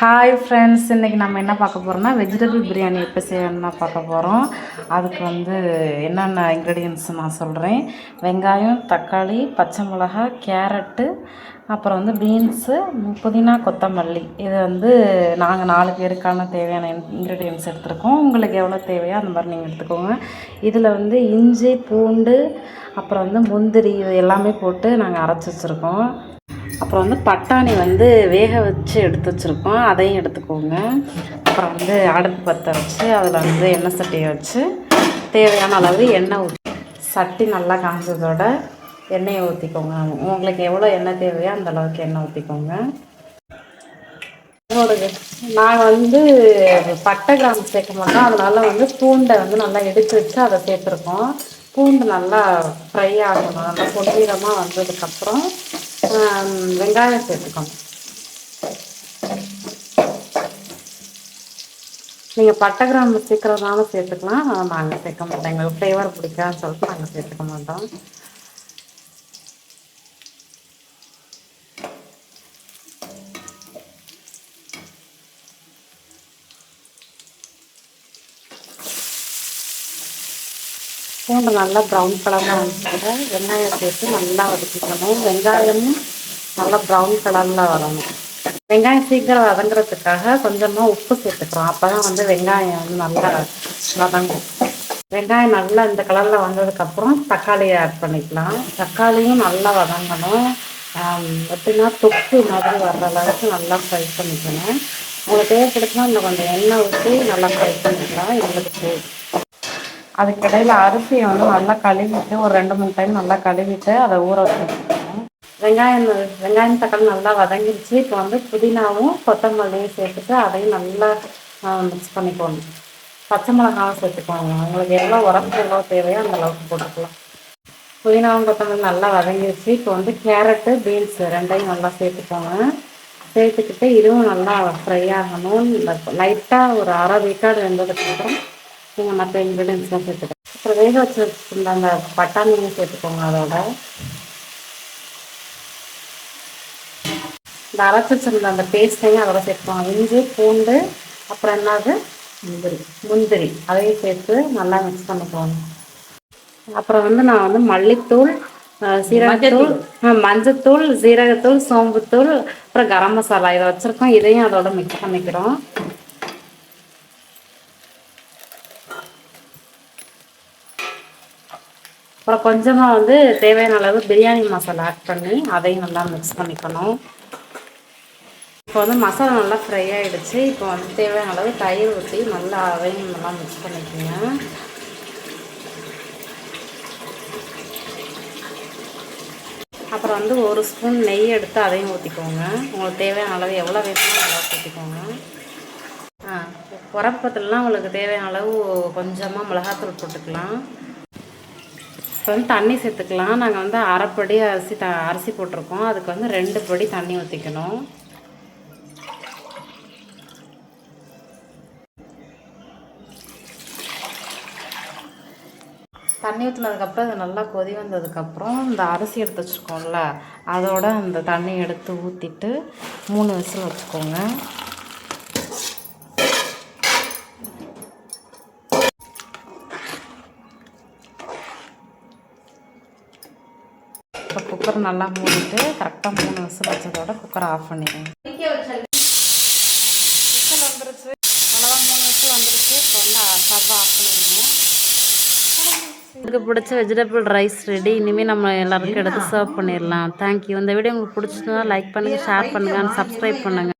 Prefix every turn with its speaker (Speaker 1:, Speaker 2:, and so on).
Speaker 1: Hi friends, இன்றைக்கி நம்ம என்ன பார்க்க போகிறோம்னா வெஜிடபிள் பிரியாணி எப்போ செய்யணும்னா பார்க்க போகிறோம். அதுக்கு வந்து என்னென்ன இன்க்ரீடியன்ட்ஸ் நான் சொல்கிறேன். வெங்காயம், தக்காளி, பச்சை மிளகாய், கேரட்டு, அப்புறம் வந்து பீன்ஸு, புதினா, கொத்தமல்லி. இது வந்து நாங்கள் 4 பேருக்கான தேவையான இன்க்ரீடியன்ட்ஸ் எடுத்துருக்கோம். உங்களுக்கு எவ்வளோ தேவையோ அந்த மாதிரி நீங்கள் எடுத்துக்கோங்க. இதில் வந்து இஞ்சி, பூண்டு, அப்புறம் வந்து முந்திரி, இது எல்லாமே போட்டு நாங்கள் அரைச்சி வச்சுருக்கோம். அப்புறம் வந்து பட்டாணி வந்து வேக வச்சு எடுத்து வச்சுருக்கோம், அதையும் எடுத்துக்கோங்க. அப்புறம் வந்து அடுப்பு பற்ற வச்சு அதில் வந்து எண்ணெய் சட்டியை வச்சு தேவையான அளவு எண்ணெய் ஊற்றி, சட்டி நல்லா காஞ்சதோட எண்ணெயை ஊற்றிக்கோங்க. உங்களுக்கு எவ்வளோ எண்ணெய் தேவையோ அந்த அளவுக்கு எண்ணெய் ஊற்றிக்கோங்க. நாங்கள் வந்து பட்டை கிராம்பு சேர்க்க மாட்டோம், அதனால் வந்து பூண்டை வந்து நல்லா எடுத்து வச்சு அதை சேர்த்துருக்கோம். பூண்டு நல்லா ஃப்ரை ஆகணும், நல்லா பொன்னிறமாக வந்ததுக்கப்புறம் வெங்காயம் சேர்த்துக்கணும். நீங்கள் பட்டை கிராம்பு சேர்க்குறதுனால சேர்த்துக்கலாம், நாங்கள் சேர்க்க மாட்டோம். எங்களுக்கு ஃப்ளேவர் பிடிக்காதுன்னு சொல்லிட்டு நாங்கள் சேர்த்துக்க மாட்டோம். பூண்டு நல்லா ப்ரௌன் கலரில் வந்துட்டு வெங்காயம் சேர்த்து நல்லா வதக்கிக்கணும். வெங்காயமும் நல்லா ப்ரௌன் கலரில் வரணும். வெங்காயம் சீக்கிரம் வதங்குறதுக்காக கொஞ்சமாக உப்பு சேர்த்துக்கிறோம், அப்போ தான் வந்து வெங்காயம் வந்து நல்லா வதங்கும். வெங்காயம் நல்லா இந்த கலரில் வந்ததுக்கப்புறம் தக்காளியை ஆட் பண்ணிக்கலாம். தக்காளியும் நல்லா வதங்கணும். எப்படின்னா தொக்கு மாதிரி வர்ற அளவுக்கு நல்லா ஃப்ரை பண்ணிக்கணும். உங்களுக்கு தேவைப்படுத்துனா இன்னும் கொஞ்சம் எண்ணெய் ஊற்றி நல்லா ஃப்ரை பண்ணிக்கலாம். எங்களுக்கு அதுக்கிடையில் அரிசியை வந்து நல்லா கழுவிட்டு ஒரு 2-3 டைம் நல்லா கழுவிட்டு அதை ஊற வச்சுக்கணும். வெங்காயம் தக்காளி நல்லா வதங்கிடுச்சு. இப்போ வந்து புதினாவும் கொத்தமல்லியும் சேர்த்துட்டு அதையும் நல்லா மிக்ஸ் பண்ணிக்கணும். பச்சை மிளகாவும் சேர்த்துக்கோங்க, உங்களுக்கு எவ்வளோ உரப்பு எவ்வளோ தேவையோ அந்த அளவுக்கு போட்டுக்கலாம். புதினாவும் கொத்தமல்லி நல்லா வதங்கிடுச்சு. இப்போ வந்து கேரட்டு, பீன்ஸ் ரெண்டையும் நல்லா சேர்த்துக்கோங்க. சேர்த்துக்கிட்டு இதுவும் நல்லா ஃப்ரை ஆகணும். லைட்டாக ஒரு அரை வீக்காடு வெந்ததுக்கப்புறம் நீங்கள் மற்ற இன்க்ரீடியன்ஸ்லாம் சேர்த்துக்கோங்க. அப்புறம் வேக வச்சு வச்சுருந்த அந்த பட்டாணியும் சேர்த்துக்கோங்க. அதோட இந்த அரைச்சி வச்சுருந்த அந்த பேஸ்ட்டையும் அதோட சேர்த்துக்கோங்க. இஞ்சி, பூண்டு, அப்புறம் என்னது முந்திரி அதையும் சேர்த்து நல்லா மிக்ஸ் பண்ணிக்கோங்க. அப்புறம் வந்து நான் வந்து மல்லித்தூள், சீரகத்தூள், மஞ்சத்தூள், சீரகத்தூள், சோம்புத்தூள், அப்புறம் கரம் மசாலா இதை வச்சுருக்கோம். இதையும் அதோட மிக்ஸ் பண்ணிக்கிறோம். அப்புறம் கொஞ்சமாக வந்து தேவையான அளவு பிரியாணி மசாலா ஆட் பண்ணி அதையும் நல்லா மிக்ஸ் பண்ணிக்கணும். இப்போ வந்து மசாலா நல்லா ஃப்ரை ஆகிடுச்சு. இப்போ வந்து தேவையான அளவு தயிர் ஊற்றி நல்லா அதையும் நல்லா மிக்ஸ் பண்ணிக்கோங்க. அப்புறம் வந்து 1 ஸ்பூன் நெய் எடுத்து அதையும் ஊற்றிக்கோங்க. உங்களுக்கு தேவையான அளவு எவ்வளோ வேணுமோ நல்லா ஊற்றிக்கோங்க. உரப்பத்துலலாம் உங்களுக்கு தேவையான அளவு கொஞ்சமாக மிளகாத்தூள் போட்டுக்கலாம். இப்போ வந்து தண்ணி சேர்த்துக்கலாம். நாங்கள் வந்து அரைப்படி அரிசி போட்டிருக்கோம், அதுக்கு வந்து 2 படி தண்ணி ஊற்றிக்கணும். தண்ணி ஊற்றினதுக்கப்புறம் அது நல்லா கொதி வந்ததுக்கப்புறம் இந்த அரிசி எடுத்து வச்சுருக்கோம்ல அதோட அந்த தண்ணி எடுத்து ஊற்றிட்டு 3 விசில் வச்சுக்கோங்க. இப்போ குக்கர் நல்லா மூடிட்டு கரெக்டாக 3 விசில் வச்சதோட குக்கரை ஆஃப் பண்ணிடுங்க. விசில் வந்துருச்சு, அவ்வளோதான் 3 விசில் வந்துருச்சு. இப்போ வந்து ஸ்டவ் ஆஃப் பண்ணிடுங்க. எனக்கு பிடிச்ச வெஜிடபிள் ரைஸ் ரெடி. இனிமேல் நம்ம எல்லாருக்கும் எடுத்து சர்வ் பண்ணிடலாம். தேங்க்யூ. இந்த வீடியோ உங்களுக்கு பிடிச்சிருந்தா லைக் பண்ணுங்கள், ஷேர் பண்ணுங்கள், அண்ட் சப்ஸ்கிரைப் பண்ணுங்கள்.